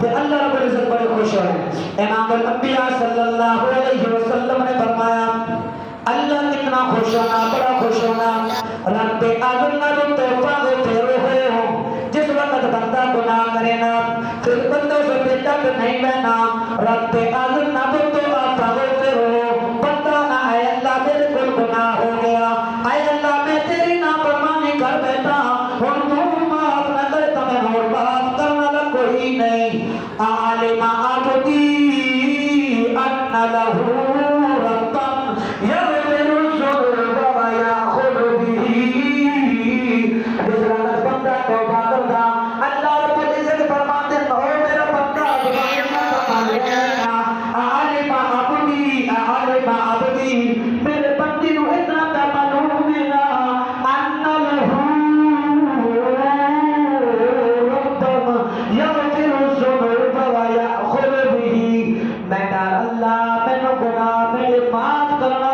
کہ اللہ رب العزت بڑے خوش ہوئے۔ امام الانبیاء صلی اللہ علیہ وسلم نے فرمایا اللہ کتنا خوش ہونا، بڑا خوش ہونا، رب اعظم تو توفہ پھیرو ہو، جس وقت بندہ گناہ کرے نا پھر بندوں سے بیٹا پہ نہیں بہنا، رب اعظم تو آفا پھیرو، بندہ نہ اے اللہ میرے کل گناہ ہو گیا، اے اللہ میں تیری نافرمانی کر بیٹھا اور تو معاف نہ کرے تو میں اور معاف کرنے والا کوئی نہیں۔ عالم عبدی ان لہو ربا یغفر الذنوب ویأخذ بہ، جس وقت بندہ توبہ کرتا اللہ رب العزت فرماتے ہیں او میرا بندہ عالم عبدی میرے بندی نو اتنا تا معلوم ہے نا ان لہو ربا یغفر الذنوب ویأخذ بہ، میں اللہ میں گناہ میں معاف کرنا